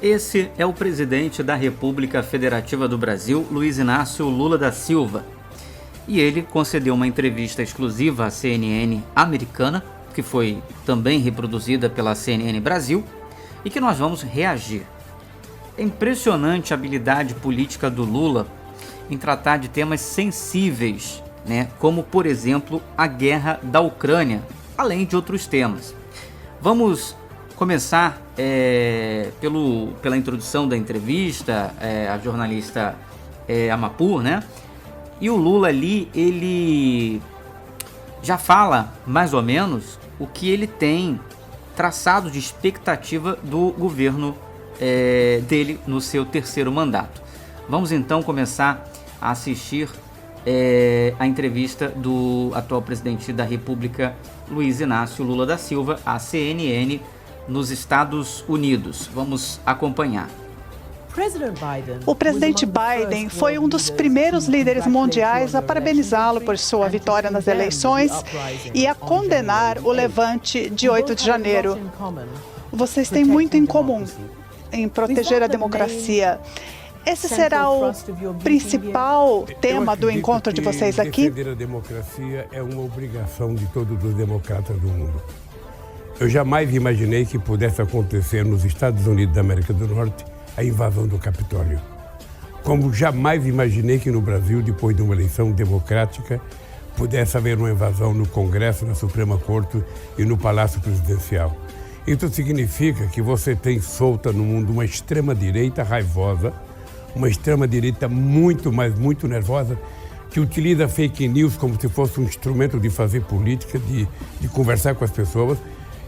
Esse é o presidente da República Federativa do Brasil, Luiz Inácio Lula da Silva. E ele concedeu uma entrevista exclusiva à CNN americana, que foi também reproduzida pela CNN Brasil, e que nós vamos reagir. É impressionante a habilidade política do Lula em tratar de temas sensíveis, como, por exemplo, a guerra da Ucrânia, além de outros temas. Vamos começar pela introdução da entrevista, a jornalista Amapur, E o Lula ali, ele já fala mais ou menos o que ele tem traçado de expectativa do governo dele no seu terceiro mandato. Vamos então começar a assistir a entrevista do atual presidente da República, Luiz Inácio Lula da Silva, à CNN nos Estados Unidos. Vamos acompanhar. O presidente Biden foi um dos primeiros líderes mundiais a parabenizá-lo por sua vitória nas eleições e a condenar o levante de 8 de janeiro. Vocês têm muito em comum em proteger a democracia. Esse será o principal tema do encontro de vocês aqui? Defender a democracia é uma obrigação de todos os democratas do mundo. Eu jamais imaginei que pudesse acontecer nos Estados Unidos da América do Norte a invasão do Capitólio. Como jamais imaginei que no Brasil, depois de uma eleição democrática, pudesse haver uma invasão no Congresso, na Suprema Corte e no Palácio Presidencial. Isso significa que você tem solta no mundo uma extrema-direita raivosa, uma extrema-direita muito nervosa, que utiliza fake news como se fosse um instrumento de fazer política, de conversar com as pessoas.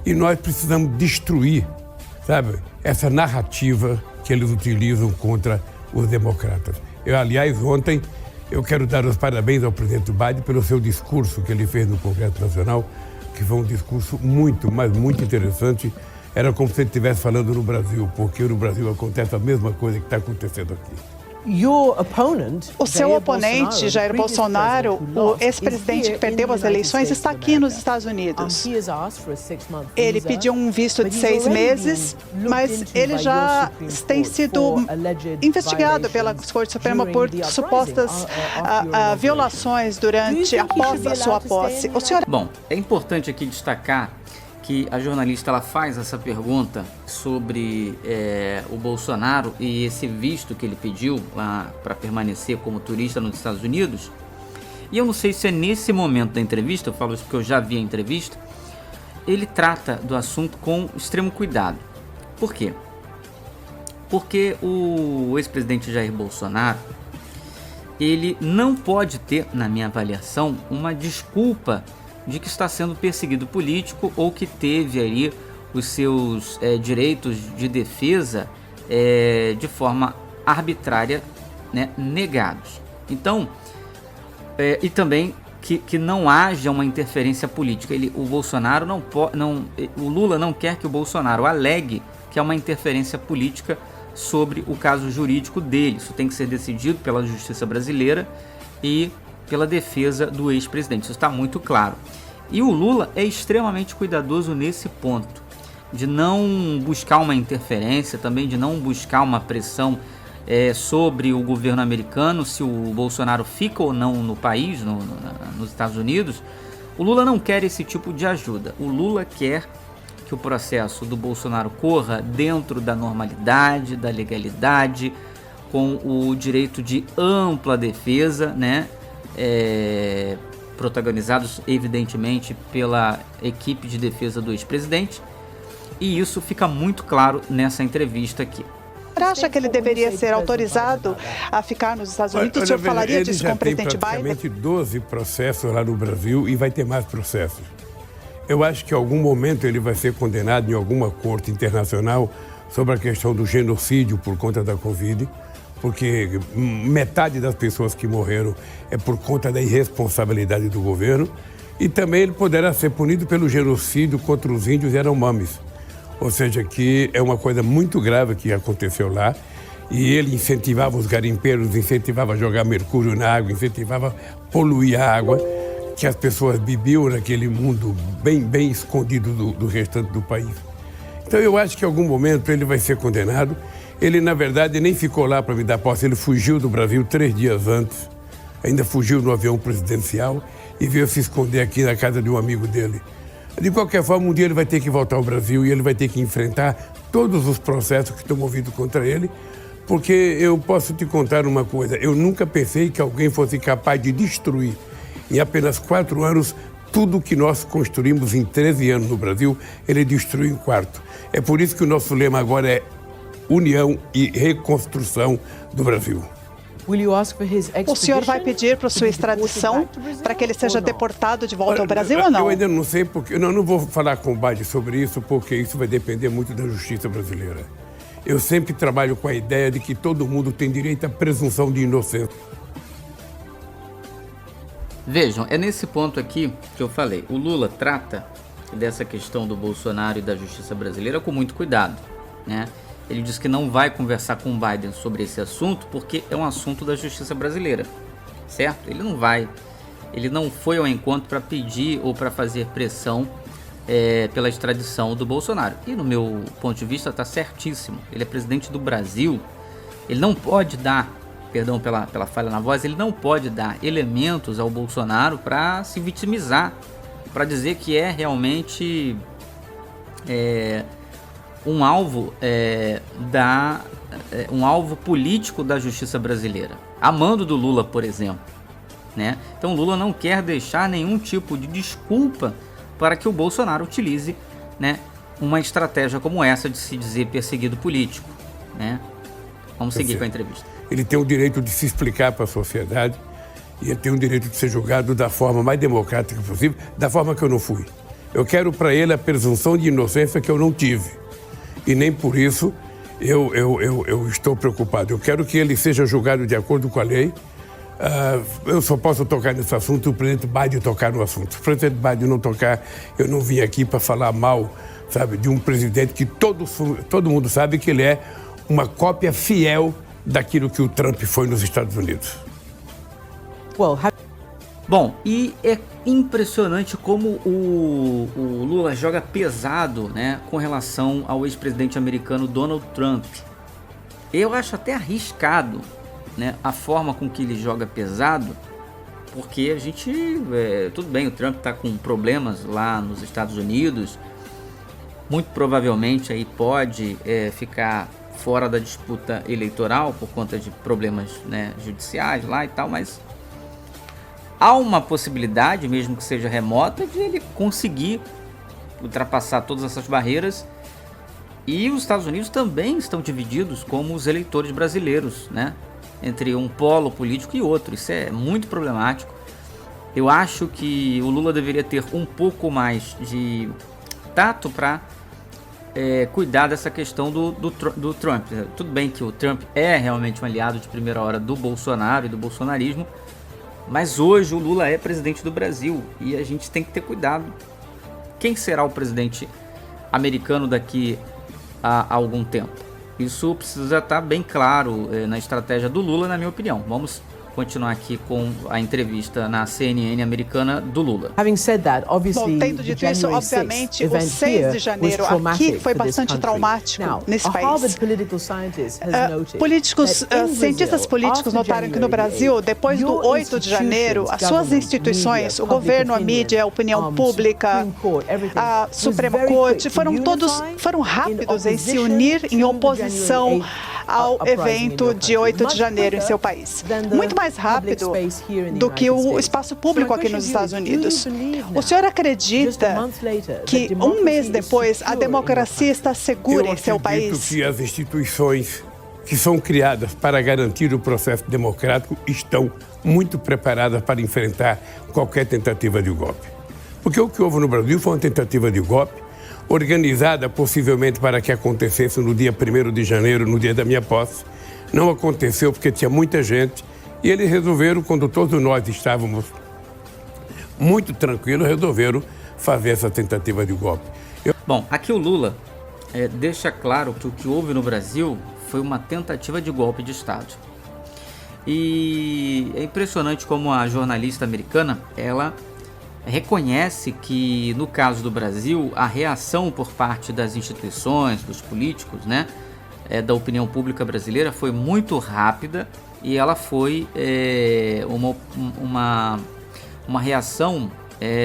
E nós precisamos destruir, essa narrativa que eles utilizam contra os democratas. Aliás, ontem, eu quero dar os parabéns ao presidente Biden pelo seu discurso que ele fez no Congresso Nacional, que foi um discurso muito interessante. Era como se ele estivesse falando no Brasil, porque no Brasil acontece a mesma coisa que está acontecendo aqui. O seu oponente, Jair Bolsonaro, o ex-presidente que perdeu as eleições, está aqui nos Estados Unidos. Ele pediu um visto de 6 meses, mas ele já tem sido investigado pela Corte Suprema por supostas violações após a sua posse. Bom, é importante aqui destacar que a jornalista ela faz essa pergunta sobre o Bolsonaro e esse visto que ele pediu lá para permanecer como turista nos Estados Unidos. E eu não sei se é nesse momento da entrevista, eu falo isso porque eu já vi a entrevista, ele trata do assunto com extremo cuidado. Por quê? Porque o ex-presidente Jair Bolsonaro, ele não pode ter, na minha avaliação, uma desculpa de que está sendo perseguido político ou que teve ali os seus direitos de defesa de forma arbitrária negados. Então, e também que não haja uma interferência política. O Lula não quer que o Bolsonaro alegue que há uma interferência política sobre o caso jurídico dele. Isso tem que ser decidido pela justiça brasileira e pela defesa do ex-presidente. Isso está muito claro. E o Lula é extremamente cuidadoso nesse ponto, de não buscar uma interferência, também de não buscar uma pressão sobre o governo americano, se o Bolsonaro fica ou não no país, nos Estados Unidos. O Lula não quer esse tipo de ajuda. O Lula quer que o processo do Bolsonaro corra dentro da normalidade, da legalidade, com o direito de ampla defesa, protagonizados evidentemente pela equipe de defesa do ex-presidente, e isso fica muito claro nessa entrevista aqui. Você acha que ele deveria ser autorizado a ficar nos Estados Unidos? O senhor falaria disso com o presidente Biden? Ele já tem praticamente 12 processos lá no Brasil e vai ter mais processos. Eu acho que em algum momento ele vai ser condenado em alguma corte internacional sobre a questão do genocídio por conta da Covid, porque metade das pessoas que morreram é por conta da irresponsabilidade do governo, e também ele poderá ser punido pelo genocídio contra os índios Yanomamis. Ou seja, que é uma coisa muito grave que aconteceu lá, e ele incentivava os garimpeiros, incentivava a jogar mercúrio na água, incentivava a poluir a água, que as pessoas bebiam naquele mundo bem escondido do restante do país. Então eu acho que em algum momento ele vai ser condenado, Ele, na verdade, nem ficou lá para me dar posse, ele fugiu do Brasil 3 dias antes, ainda fugiu no avião presidencial e veio se esconder aqui na casa de um amigo dele. De qualquer forma, um dia ele vai ter que voltar ao Brasil e ele vai ter que enfrentar todos os processos que estão movidos contra ele, porque eu posso te contar uma coisa, eu nunca pensei que alguém fosse capaz de destruir, em apenas 4 anos, tudo que nós construímos em 13 anos no Brasil, ele destruiu em 4. É por isso que o nosso lema agora é união e reconstrução do Brasil. O senhor vai pedir para sua extradição para que ele seja deportado de volta ao Brasil ou não? Eu ainda não sei, porque eu não vou falar com o Biden sobre isso, porque isso vai depender muito da justiça brasileira. Eu sempre trabalho com a ideia de que todo mundo tem direito à presunção de inocência. Vejam, é nesse ponto aqui que eu falei. O Lula trata dessa questão do Bolsonaro e da justiça brasileira com muito cuidado, né? Ele diz que não vai conversar com o Biden sobre esse assunto porque é um assunto da justiça brasileira, certo? Ele não foi ao encontro para pedir ou para fazer pressão pela extradição do Bolsonaro. E no meu ponto de vista está certíssimo. Ele é presidente do Brasil, ele não pode dar, perdão pela falha na voz, ele não pode dar elementos ao Bolsonaro para se vitimizar, para dizer que é realmente um alvo um alvo político da justiça brasileira, a mando do Lula, por exemplo, né? Então Lula não quer deixar nenhum tipo de desculpa para que o Bolsonaro utilize, né, uma estratégia como essa de se dizer perseguido político, né? Vamos seguir com a entrevista. Ele tem o direito de se explicar para a sociedade e ele tem o direito de ser julgado da forma mais democrática possível, da forma que eu não fui. Eu quero para ele a presunção de inocência que eu não tive. E nem por isso eu estou preocupado. Eu quero que ele seja julgado de acordo com a lei. Eu só posso tocar nesse assunto se o presidente Biden tocar no assunto. Se o presidente Biden não tocar, eu não vim aqui para falar mal, sabe, de um presidente que todo mundo sabe que ele é uma cópia fiel daquilo que o Trump foi nos Estados Unidos. Bom, e é impressionante como o Lula joga pesado, né, com relação ao ex-presidente americano Donald Trump. Eu acho até arriscado, né, a forma com que ele joga pesado, porque a gente, tudo bem, o Trump está com problemas lá nos Estados Unidos, muito provavelmente aí pode ficar fora da disputa eleitoral por conta de problemas, né, judiciais lá e tal, mas há uma possibilidade, mesmo que seja remota, de ele conseguir ultrapassar todas essas barreiras. E os Estados Unidos também estão divididos como os eleitores brasileiros, né, entre um polo político e outro. Isso é muito problemático. Eu acho que o Lula deveria ter um pouco mais de tato para cuidar dessa questão do Trump. Tudo bem que o Trump é realmente um aliado de primeira hora do Bolsonaro e do bolsonarismo, mas hoje o Lula é presidente do Brasil e a gente tem que ter cuidado. Quem será o presidente americano daqui a algum tempo? Isso precisa estar bem claro na estratégia do Lula, na minha opinião. Vamos continuar aqui com a entrevista na CNN americana do Lula. Bom, tendo dito isso, obviamente, o 6 de janeiro aqui foi bastante traumático nesse país. Cientistas políticos notaram que no Brasil, depois do 8 de janeiro, as suas instituições, o governo, a mídia, a opinião pública, a Suprema Corte, foram rápidos em se unir em oposição ao evento de 8 de janeiro em seu país. Muito mais rápido do que o espaço público aqui nos Estados Unidos. O senhor acredita que um mês depois a democracia está segura em seu país? Eu acredito que as instituições que são criadas para garantir o processo democrático estão muito preparadas para enfrentar qualquer tentativa de golpe. Porque o que houve no Brasil foi uma tentativa de golpe organizada possivelmente para que acontecesse no dia 1º de janeiro, no dia da minha posse. Não aconteceu porque tinha muita gente e eles resolveram, quando todos nós estávamos muito tranquilos, resolveram fazer essa tentativa de golpe. Bom, aqui o Lula deixa claro que o que houve no Brasil foi uma tentativa de golpe de Estado. E é impressionante como a jornalista americana, ela reconhece que, no caso do Brasil, a reação por parte das instituições, dos políticos, né, da opinião pública brasileira foi muito rápida e ela foi uma reação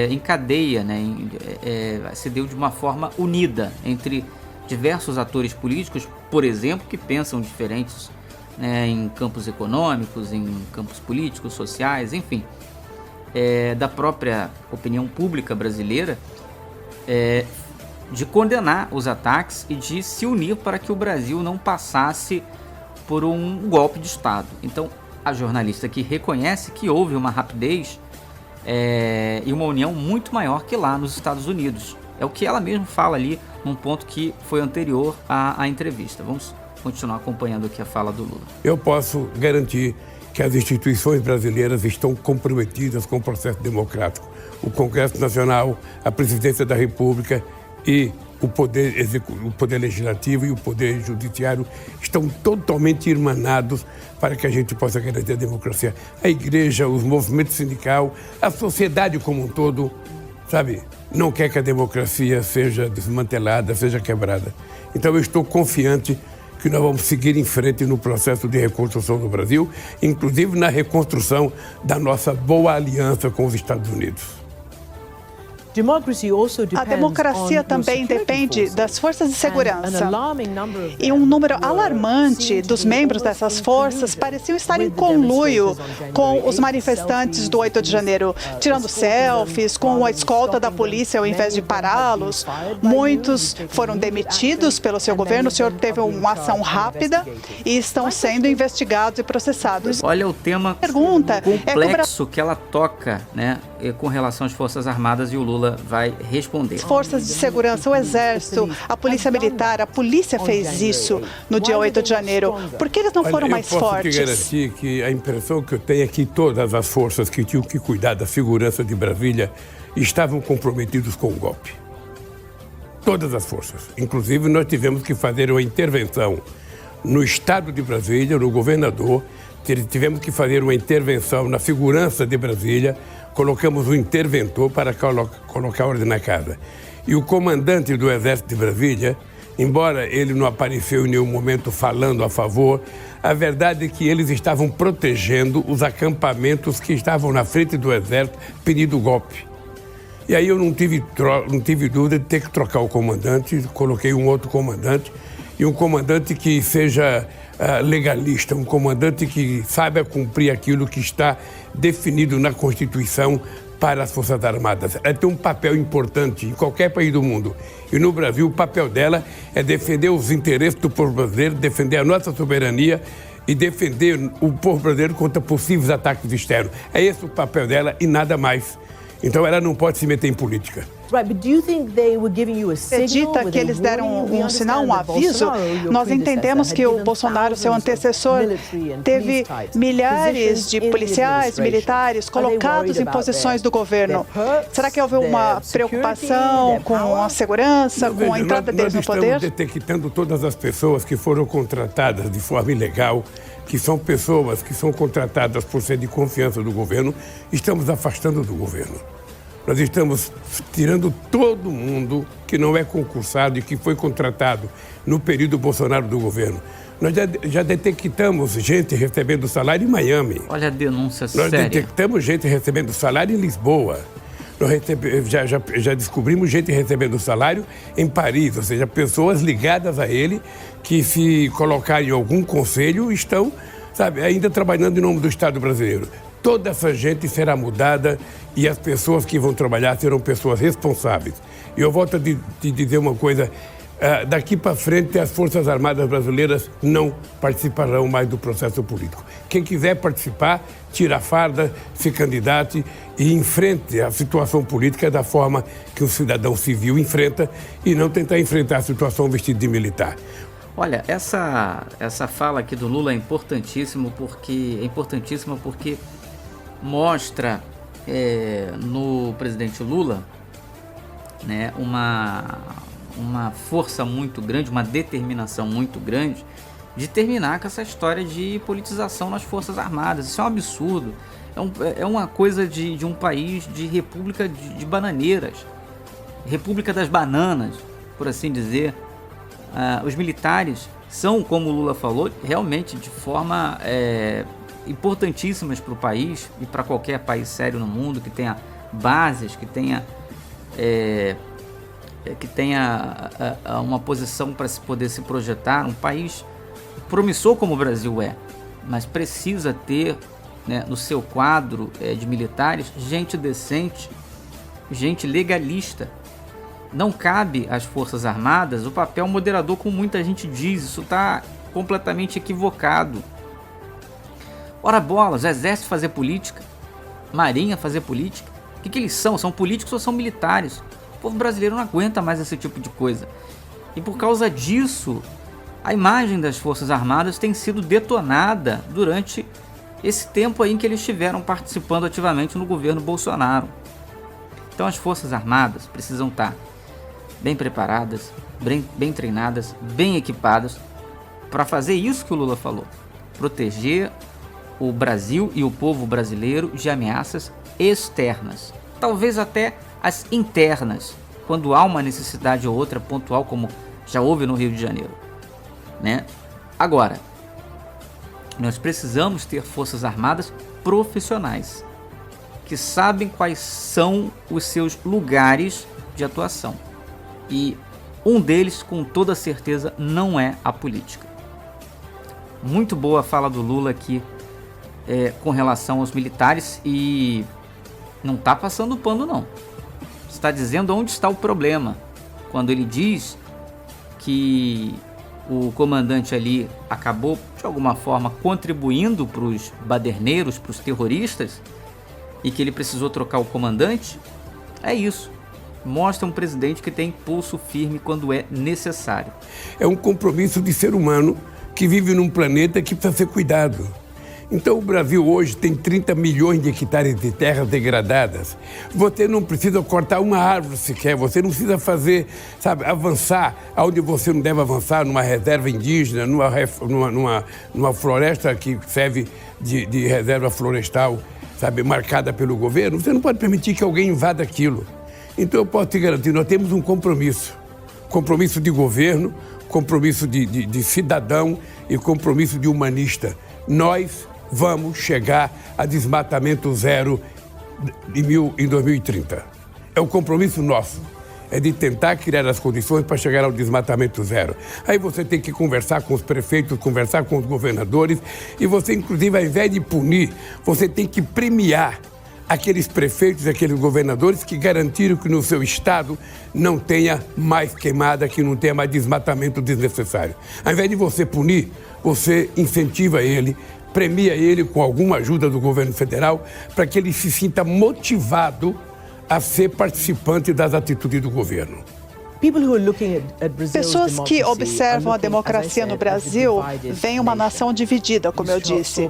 em cadeia, né? Se deu de uma forma unida entre diversos atores políticos, por exemplo, que pensam diferentes, né, em campos econômicos, em campos políticos, sociais, enfim, da própria opinião pública brasileira, de condenar os ataques e de se unir para que o Brasil não passasse por um golpe de Estado. Então, a jornalista aqui reconhece que houve uma rapidez e uma união muito maior que lá nos Estados Unidos. É o que ela mesma fala ali num ponto que foi anterior à entrevista. Vamos continuar acompanhando aqui a fala do Lula. Eu posso garantir que as instituições brasileiras estão comprometidas com o processo democrático. O Congresso Nacional, a Presidência da República e o Poder Legislativo e o Poder Judiciário estão totalmente irmanados para que a gente possa garantir a democracia. A igreja, os movimentos sindicais, a sociedade como um todo, sabe, não quer que a democracia seja desmantelada, seja quebrada. Então eu estou confiante que nós vamos seguir em frente no processo de reconstrução do Brasil, inclusive na reconstrução da nossa boa aliança com os Estados Unidos. A democracia também depende das forças de segurança. E um número alarmante dos membros dessas forças pareciam estar em conluio com os manifestantes do 8 de janeiro, tirando selfies com a escolta da polícia ao invés de pará-los. Muitos foram demitidos pelo seu governo. O senhor teve uma ação rápida e estão sendo investigados e processados. Olha o tema complexo que ela toca, né, com relação às Forças Armadas, e o Lula vai responder. Forças de segurança, o Exército, a Polícia Militar, a polícia fez isso no dia 8 de janeiro. Por que eles não foram mais fortes? Eu posso te garantir que a impressão que eu tenho é que todas as forças que tinham que cuidar da segurança de Brasília estavam comprometidos com o golpe. Todas as forças. Inclusive, nós tivemos que fazer uma intervenção no Estado de Brasília, no governador, tivemos que fazer uma intervenção na segurança de Brasília. Colocamos um interventor para colocar ordem na casa. E o comandante do Exército de Brasília, embora ele não apareceu em nenhum momento falando a favor, a verdade é que eles estavam protegendo os acampamentos que estavam na frente do Exército pedindo golpe. E aí eu não tive dúvida de ter que trocar o comandante, coloquei um outro comandante, e um comandante que seja legalista, um comandante que saiba cumprir aquilo que está definido na Constituição para as Forças Armadas. Ela tem um papel importante em qualquer país do mundo. E no Brasil, o papel dela é defender os interesses do povo brasileiro, defender a nossa soberania e defender o povo brasileiro contra possíveis ataques externos. É esse o papel dela e nada mais. Então ela não pode se meter em política. Acredita que eles deram um sinal, um aviso? Nós entendemos que o Bolsonaro, seu antecessor, teve milhares de policiais, militares colocados em posições do governo. Será que houve uma preocupação com a segurança, com a entrada deles no poder? Nós estamos detectando todas as pessoas que foram contratadas de forma ilegal, que são pessoas que são contratadas por ser de confiança do governo, estamos afastando do governo. Nós estamos tirando todo mundo que não é concursado e que foi contratado no período Bolsonaro do governo. Nós já detectamos gente recebendo salário em Miami. Olha a denúncia séria. Nós detectamos gente recebendo salário em Lisboa. Nós já descobrimos gente recebendo salário em Paris, ou seja, pessoas ligadas a ele que, se colocarem em algum conselho, estão, sabe, ainda trabalhando em nome do Estado brasileiro. Toda essa gente será mudada e as pessoas que vão trabalhar serão pessoas responsáveis. E eu volto a te dizer uma coisa, daqui para frente as Forças Armadas brasileiras não participarão mais do processo político. Quem quiser participar, tira a farda, se candidate e enfrente a situação política da forma que um cidadão civil enfrenta e não tentar enfrentar a situação vestido de militar. Olha, essa fala aqui do Lula é importantíssima porque mostra no presidente Lula, né, uma força muito grande, uma determinação muito grande de terminar com essa história de politização nas Forças Armadas. Isso é um absurdo. É uma coisa de um país de república de bananeiras, república das bananas, por assim dizer. Os militares são, como o Lula falou, realmente de forma importantíssimas para o país e para qualquer país sério no mundo, que tenha bases, que tenha uma posição para se poder se projetar. Um país promissor como o Brasil é, mas precisa ter, né, no seu quadro de militares gente decente, gente legalista. Não cabe às Forças Armadas o papel moderador, como muita gente diz. Isso está completamente equivocado. Ora bolas, o Exército fazer política, Marinha fazer política. O que eles são? São políticos ou são militares? O povo brasileiro não aguenta mais esse tipo de coisa. E por causa disso, a imagem das Forças Armadas tem sido detonada durante esse tempo aí em que eles estiveram participando ativamente no governo Bolsonaro. Então as Forças Armadas precisam estar bem preparadas, bem treinadas, bem equipadas para fazer isso que o Lula falou: proteger o Brasil e o povo brasileiro de ameaças externas, talvez até as internas, quando há uma necessidade ou outra pontual, como já houve no Rio de Janeiro, né? Agora, nós precisamos ter Forças Armadas profissionais, que sabem quais são os seus lugares de atuação. E um deles, com toda certeza, não é a política. Muito boa a fala do Lula aqui com relação aos militares, e não está passando pano não. Está dizendo onde está o problema. Quando ele diz que o comandante ali acabou, de alguma forma, contribuindo para os baderneiros, para os terroristas, e que ele precisou trocar o comandante, é isso. Mostra um presidente que tem pulso firme quando é necessário. É um compromisso de ser humano que vive num planeta que precisa ser cuidado. Então o Brasil hoje tem 30 milhões de hectares de terras degradadas. Você não precisa cortar uma árvore sequer, você não precisa fazer, avançar aonde você não deve avançar, numa reserva indígena, numa floresta que serve de reserva florestal, marcada pelo governo. Você não pode permitir que alguém invada aquilo. Então eu posso te garantir, nós temos um compromisso de governo, compromisso de cidadão e compromisso de humanista. Nós vamos chegar a desmatamento zero em 2030. É um compromisso nosso, é de tentar criar as condições para chegar ao desmatamento zero. Aí você tem que conversar com os prefeitos, conversar com os governadores, e você, inclusive, ao invés de punir, você tem que premiar aqueles prefeitos e aqueles governadores que garantiram que no seu estado não tenha mais queimada, que não tenha mais desmatamento desnecessário. Ao invés de você punir, você incentiva ele, premia ele com alguma ajuda do governo federal para que ele se sinta motivado a ser participante das atitudes do governo. Pessoas que observam a democracia no Brasil veem uma nação dividida, como eu disse.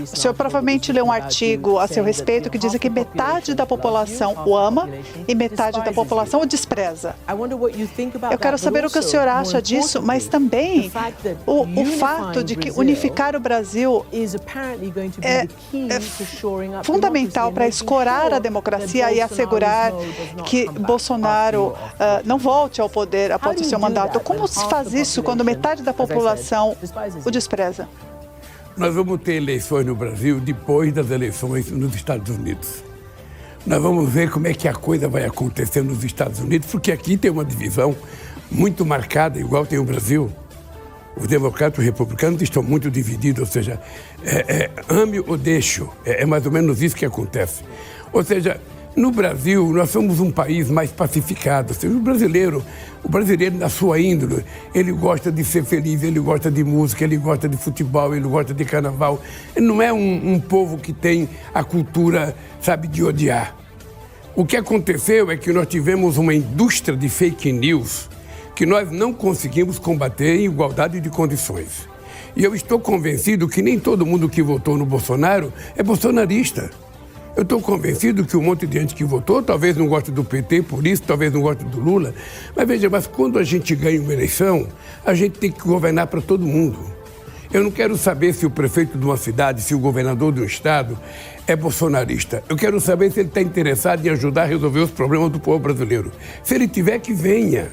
O senhor provavelmente leu um artigo a seu respeito que diz que metade da população o ama e metade da população o despreza. Eu quero saber o que o senhor acha disso, mas também o fato de que unificar o Brasil é fundamental para escorar a democracia e assegurar que Bolsonaro não volte ao poder após o seu mandato. Como se faz isso quando metade da população o despreza? Nós vamos ter eleições no Brasil depois das eleições nos Estados Unidos. Nós vamos ver como é que a coisa vai acontecer nos Estados Unidos, porque aqui tem uma divisão muito marcada, igual tem o Brasil. Os democratas e os republicanos estão muito divididos, ou seja, ame ou deixe. É mais ou menos isso que acontece. Ou seja, no Brasil, nós somos um país mais pacificado. O brasileiro, na sua índole, ele gosta de ser feliz, ele gosta de música, ele gosta de futebol, ele gosta de carnaval. Ele não é um povo que tem a cultura, de odiar. O que aconteceu é que nós tivemos uma indústria de fake news que nós não conseguimos combater em igualdade de condições. E eu estou convencido que nem todo mundo que votou no Bolsonaro é bolsonarista. Eu estou convencido que um monte de gente que votou talvez não goste do PT por isso, talvez não goste do Lula. Mas veja, quando a gente ganha uma eleição, a gente tem que governar para todo mundo. Eu não quero saber se o prefeito de uma cidade, se o governador de um estado é bolsonarista. Eu quero saber se ele está interessado em ajudar a resolver os problemas do povo brasileiro. Se ele tiver, que venha.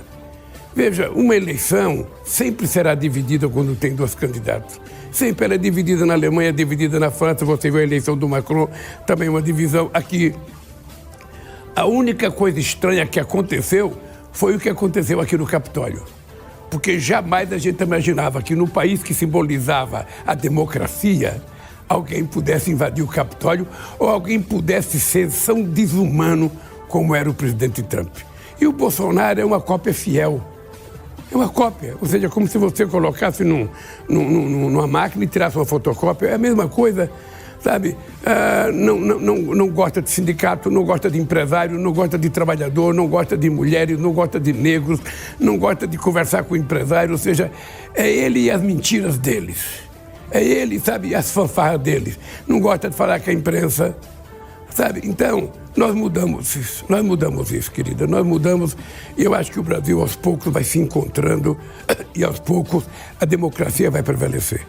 Veja, uma eleição sempre será dividida quando tem dois candidatos. Sempre ela é dividida na Alemanha, dividida na França. Você viu a eleição do Macron, também uma divisão aqui. A única coisa estranha que aconteceu foi o que aconteceu aqui no Capitólio. Porque jamais a gente imaginava que no país que simbolizava a democracia, alguém pudesse invadir o Capitólio ou alguém pudesse ser tão desumano como era o presidente Trump. E o Bolsonaro é uma cópia fiel. É uma cópia, ou seja, como se você colocasse numa máquina e tirasse uma fotocópia. É a mesma coisa, sabe? Não gosta de sindicato, não gosta de empresário, não gosta de trabalhador, não gosta de mulheres, não gosta de negros, não gosta de conversar com o empresário. Ou seja, é ele e as mentiras deles. É ele, sabe, e as fanfarras deles. Não gosta de falar com a imprensa, sabe? Então, nós mudamos isso, querida. Nós mudamos e eu acho que o Brasil, aos poucos, vai se encontrando e, aos poucos, a democracia vai prevalecer.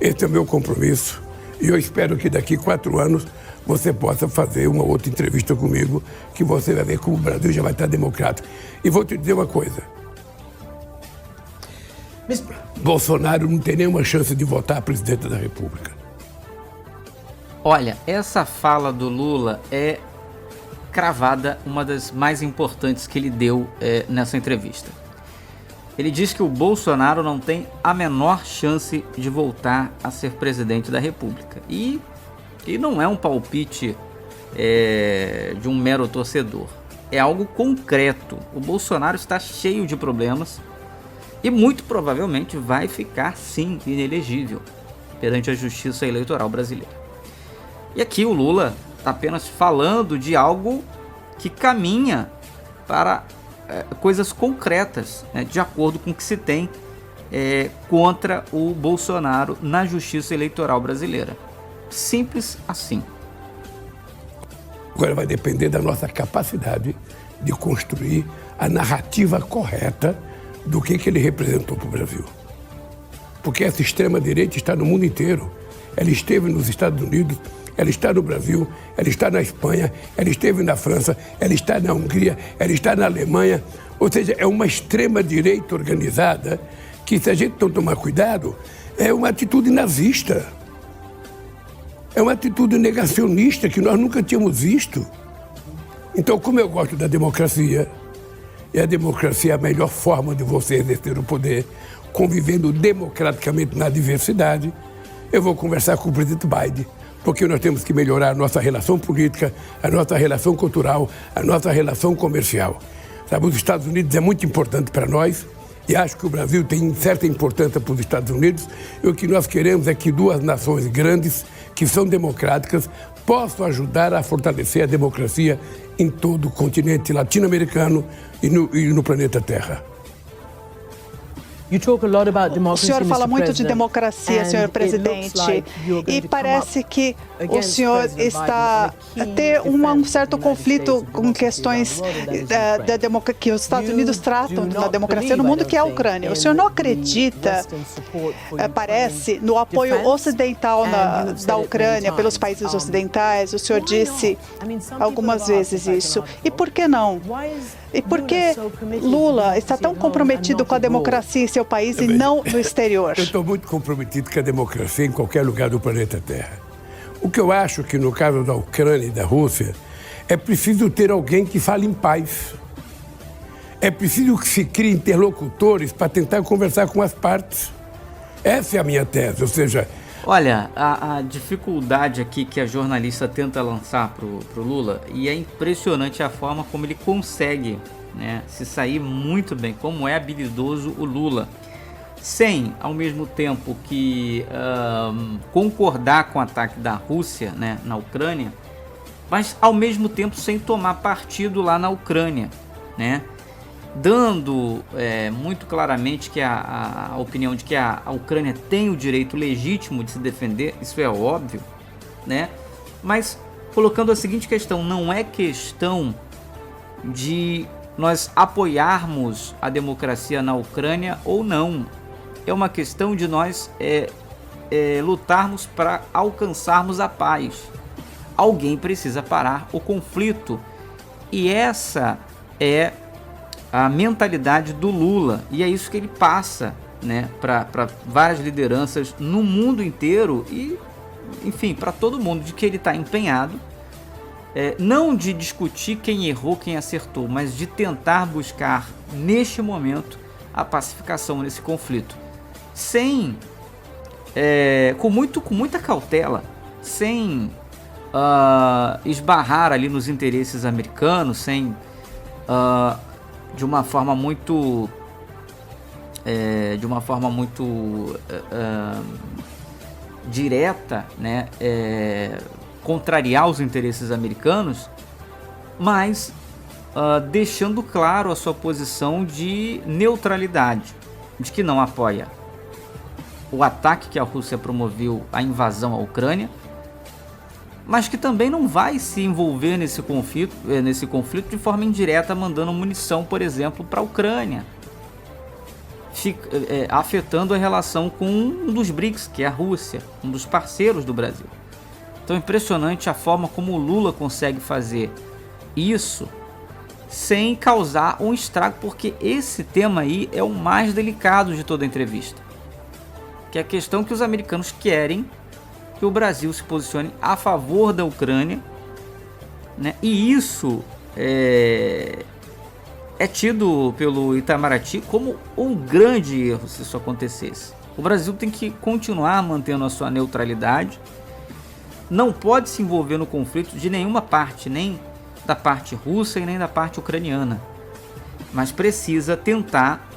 Esse é o meu compromisso e eu espero que daqui 4 anos você possa fazer uma outra entrevista comigo, que você vai ver como o Brasil já vai estar democrático. E vou te dizer uma coisa. Bolsonaro não tem nenhuma chance de votar presidente da República. Olha, essa fala do Lula é cravada, uma das mais importantes que ele deu nessa entrevista. Ele diz que o Bolsonaro não tem a menor chance de voltar a ser presidente da República. E não é um palpite de um mero torcedor. É algo concreto. O Bolsonaro está cheio de problemas e muito provavelmente vai ficar, sim, inelegível perante a Justiça Eleitoral brasileira. E aqui o Lula está apenas falando de algo que caminha para coisas concretas, né, de acordo com o que se tem contra o Bolsonaro na Justiça Eleitoral brasileira. Simples assim. Agora vai depender da nossa capacidade de construir a narrativa correta do que ele representou para o Brasil. Porque essa extrema-direita está no mundo inteiro. Ela esteve nos Estados Unidos, ela está no Brasil, ela está na Espanha, ela esteve na França, ela está na Hungria, ela está na Alemanha. Ou seja, é uma extrema-direita organizada que, se a gente não tomar cuidado, é uma atitude nazista. É uma atitude negacionista que nós nunca tínhamos visto. Então, como eu gosto da democracia, e a democracia é a melhor forma de você exercer o poder, convivendo democraticamente na diversidade, eu vou conversar com o presidente Biden, porque nós temos que melhorar a nossa relação política, a nossa relação cultural, a nossa relação comercial. Sabe, os Estados Unidos é muito importante para nós e acho que o Brasil tem certa importância para os Estados Unidos. E o que nós queremos é que duas nações grandes, que são democráticas, possam ajudar a fortalecer a democracia em todo o continente latino-americano e no planeta Terra. O senhor fala muito de democracia, senhor presidente, e parece que o senhor está a ter um certo conflito com questões que os Estados Unidos tratam da democracia no mundo, que é a Ucrânia. O senhor não acredita, parece, no apoio ocidental da Ucrânia pelos países ocidentais? O senhor disse algumas vezes isso. E por que não? E por que Lula está tão comprometido com a democracia em seu país e não no exterior? Eu estou muito comprometido com a democracia em qualquer lugar do planeta Terra. O que eu acho que no caso da Ucrânia e da Rússia é preciso ter alguém que fale em paz. É preciso que se crie interlocutores para tentar conversar com as partes. Essa é a minha tese, ou seja... Olha, a dificuldade aqui que a jornalista tenta lançar pro Lula, e é impressionante a forma como ele consegue, né, se sair muito bem, como é habilidoso o Lula, sem, ao mesmo tempo que concordar com o ataque da Rússia, né, na Ucrânia, mas ao mesmo tempo sem tomar partido lá na Ucrânia, né? Dando muito claramente que a opinião de que a Ucrânia tem o direito legítimo de se defender, isso é óbvio, né? Mas colocando a seguinte questão, não é questão de nós apoiarmos a democracia na Ucrânia ou não, é uma questão de nós lutarmos para alcançarmos a paz. Alguém precisa parar o conflito, e essa é a mentalidade do Lula, e é isso que ele passa, né, para várias lideranças no mundo inteiro e, enfim, para todo mundo, de que ele está empenhado, não de discutir quem errou, quem acertou, mas de tentar buscar, neste momento, a pacificação nesse conflito, sem, com muita cautela, sem esbarrar ali nos interesses americanos, sem, de uma forma muito direta, né, contrariar os interesses americanos, mas deixando claro a sua posição de neutralidade, de que não apoia o ataque que a Rússia promoveu à invasão à Ucrânia, mas que também não vai se envolver nesse conflito de forma indireta, mandando munição, por exemplo, para a Ucrânia, afetando a relação com um dos BRICS, que é a Rússia, um dos parceiros do Brasil. Então é impressionante a forma como o Lula consegue fazer isso sem causar um estrago, porque esse tema aí é o mais delicado de toda a entrevista, que é a questão que os americanos querem que o Brasil se posicione a favor da Ucrânia, né? E isso é tido pelo Itamaraty como um grande erro se isso acontecesse. O Brasil tem que continuar mantendo a sua neutralidade, não pode se envolver no conflito de nenhuma parte, nem da parte russa e nem da parte ucraniana, mas precisa tentar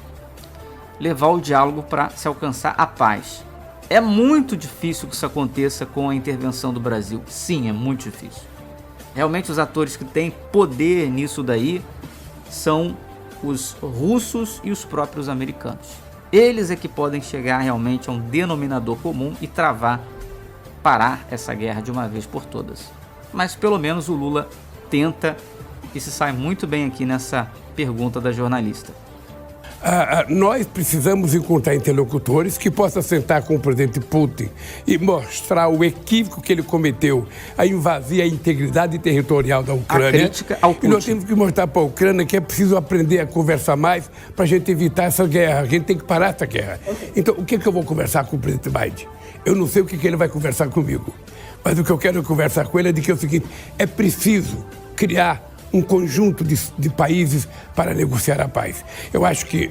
levar o diálogo para se alcançar a paz. É muito difícil que isso aconteça com a intervenção do Brasil. Sim, é muito difícil. Realmente os atores que têm poder nisso daí são os russos e os próprios americanos. Eles é que podem chegar realmente a um denominador comum e parar essa guerra de uma vez por todas. Mas pelo menos o Lula tenta e se sai muito bem aqui nessa pergunta da jornalista. Nós precisamos encontrar interlocutores que possam sentar com o presidente Putin e mostrar o equívoco que ele cometeu, a invadir a integridade territorial da Ucrânia. A crítica ao Putin. E nós temos que mostrar para a Ucrânia que é preciso aprender a conversar mais para a gente evitar essa guerra. A gente tem que parar essa guerra. Então, o que eu vou conversar com o presidente Biden? Eu não sei o que ele vai conversar comigo, mas o que eu quero conversar com ele é de que é o seguinte: é preciso criar um conjunto de países para negociar a paz. Eu acho que...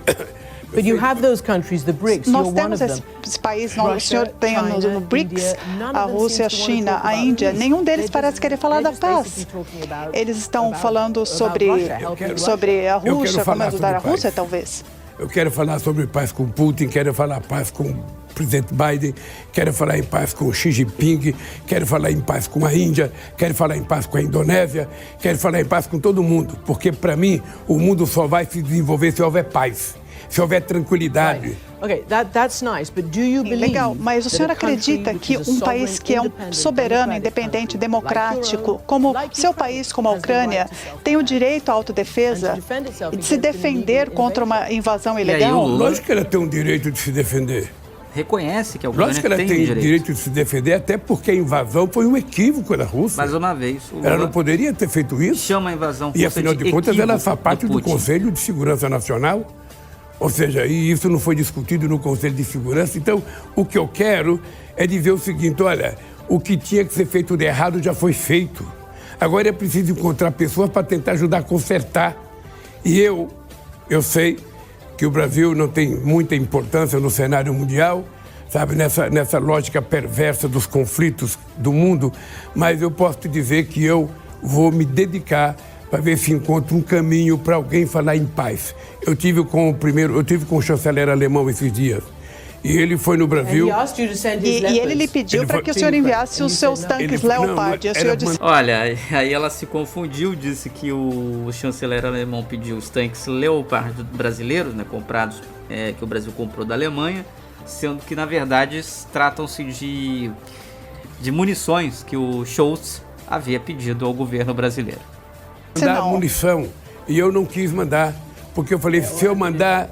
But you have those countries, the BRICS, nós temos esses países, o senhor tem no BRICS, a Rússia, a China, a Índia, nenhum deles parece querer falar da paz. Eles estão falando sobre a Rússia, como ajudar a Rússia, talvez. Eu quero falar sobre paz com Putin, quero falar paz com o presidente Biden, quero falar em paz com Xi Jinping, quero falar em paz com a Índia, quero falar em paz com a Indonésia, quero falar em paz com todo mundo, porque para mim o mundo só vai se desenvolver se houver paz, se houver tranquilidade. Okay, that's nice, but do you believe Legal, mas o senhor acredita que um país que é um soberano, independente, democrático, como seu país, como a Ucrânia, tem o direito à autodefesa e de se defender contra uma invasão ilegal? Lógico que ela tem o direito de se defender. Reconhece que a Ucrânia tem direito de se defender, até porque a invasão foi um equívoco da Rússia. Mais uma vez, ela não poderia ter feito isso. Chama a invasão russa e afinal de contas ela faz parte do Conselho de Segurança Nacional. Ou seja, e isso não foi discutido no Conselho de Segurança. Então, o que eu quero é dizer o seguinte: olha, o que tinha que ser feito de errado já foi feito. Agora é preciso encontrar pessoas para tentar ajudar a consertar. E eu sei que o Brasil não tem muita importância no cenário mundial, sabe, nessa lógica perversa dos conflitos do mundo, mas eu posso te dizer que eu vou me dedicar para ver se encontro um caminho para alguém falar em paz. Eu tive com o chanceler alemão esses dias. E ele foi no Brasil. E ele lhe pediu para que o senhor enviasse os seus tanques Leopard. Olha, aí ela se confundiu, disse que o chanceler alemão pediu os tanques Leopard brasileiros, né, comprados, que o Brasil comprou da Alemanha, sendo que na verdade tratam-se de munições que o Scholz havia pedido ao governo brasileiro. Mandar munição, e eu não quis mandar, porque eu falei, se eu mandar,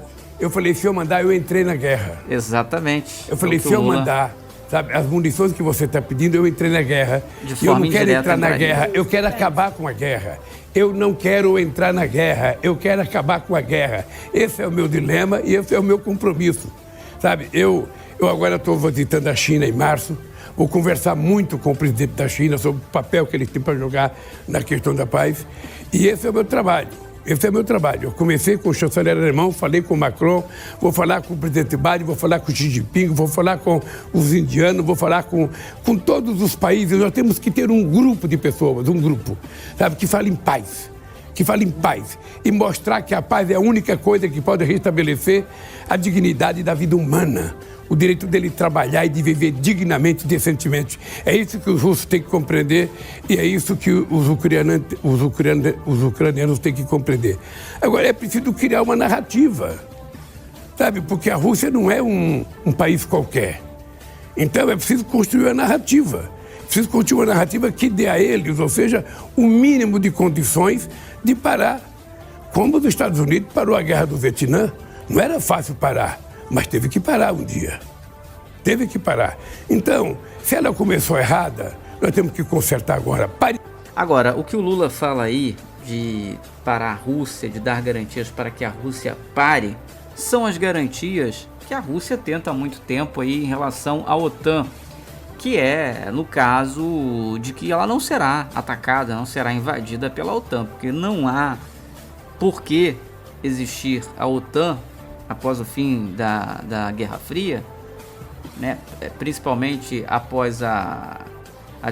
eu entrei na guerra. Exatamente. Eu falei, se eu mandar, Sabe, as munições que você está pedindo, eu entrei na guerra. Eu não quero entrar na guerra, eu quero acabar com a guerra. Eu não quero entrar na guerra, eu quero acabar com a guerra. Esse é o meu dilema e esse é o meu compromisso. Sabe, eu agora estou visitando a China em março, vou conversar muito com o presidente da China sobre o papel que ele tem para jogar na questão da paz. E esse é o meu trabalho. Esse é o meu trabalho. Eu comecei com o chanceler alemão, falei com o Macron, vou falar com o presidente Biden, vou falar com o Xi Jinping, vou falar com os indianos, vou falar com todos os países. Nós temos que ter um grupo de pessoas, um grupo, sabe, que fale em paz. Que fale em paz e mostrar que a paz é a única coisa que pode restabelecer a dignidade da vida humana, o direito dele trabalhar e de viver dignamente, decentemente. É isso que os russos têm que compreender e é isso que os ucranianos têm que compreender. Agora, é preciso criar uma narrativa, sabe? Porque a Rússia não é um país qualquer. Então, é preciso construir uma narrativa. Preciso construir uma narrativa que dê a eles, ou seja, o mínimo de condições de parar. Como os Estados Unidos parou a guerra do Vietnã, não era fácil parar, mas teve que parar um dia. Teve que parar. Então, se ela começou errada, nós temos que consertar agora. Agora, o que o Lula fala aí de parar a Rússia, de dar garantias para que a Rússia pare, são as garantias que a Rússia tenta há muito tempo aí em relação à OTAN, que é no caso de que ela não será atacada, não será invadida pela OTAN, porque não há por que existir a OTAN após o fim da Guerra Fria, né? Principalmente após a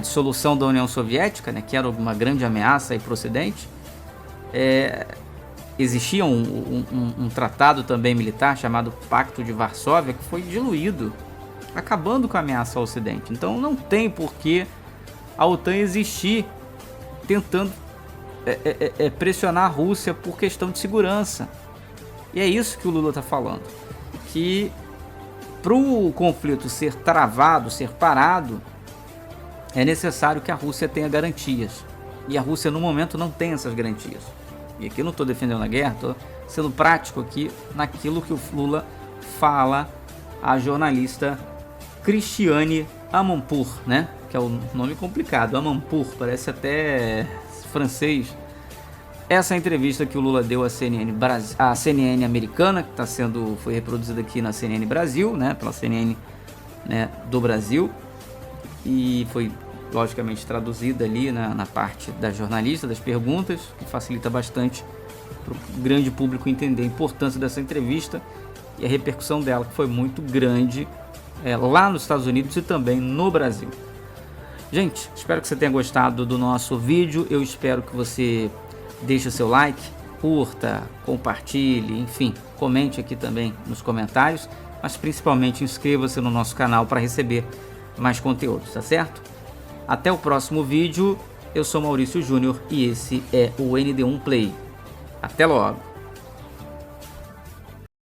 dissolução da União Soviética, né? Que era uma grande ameaça para o Ocidente. Existia um tratado também militar chamado Pacto de Varsóvia, que foi diluído, acabando com a ameaça ao Ocidente. Então não tem por que a OTAN existir tentando pressionar a Rússia por questão de segurança. E é isso que o Lula está falando, que para o conflito ser travado, ser parado, é necessário que a Rússia tenha garantias. E a Rússia no momento não tem essas garantias. E aqui eu não estou defendendo a guerra, estou sendo prático aqui naquilo que o Lula fala à jornalista Christiane Amanpour, né? Que é um nome complicado, Amanpour, parece até francês. Essa entrevista que o Lula deu à CNN americana, que foi reproduzida aqui na CNN Brasil, né? Pela CNN, né, do Brasil, e foi logicamente traduzida ali na parte da jornalista, das perguntas, que facilita bastante para o grande público entender a importância dessa entrevista e a repercussão dela, que foi muito grande lá nos Estados Unidos e também no Brasil. Gente, espero que você tenha gostado do nosso vídeo. Eu espero que você deixe o seu like, curta, compartilhe, enfim, comente aqui também nos comentários, mas principalmente inscreva-se no nosso canal para receber mais conteúdos, tá certo? Até o próximo vídeo. Eu sou Maurício Júnior e esse é o ND1 Play. Até logo!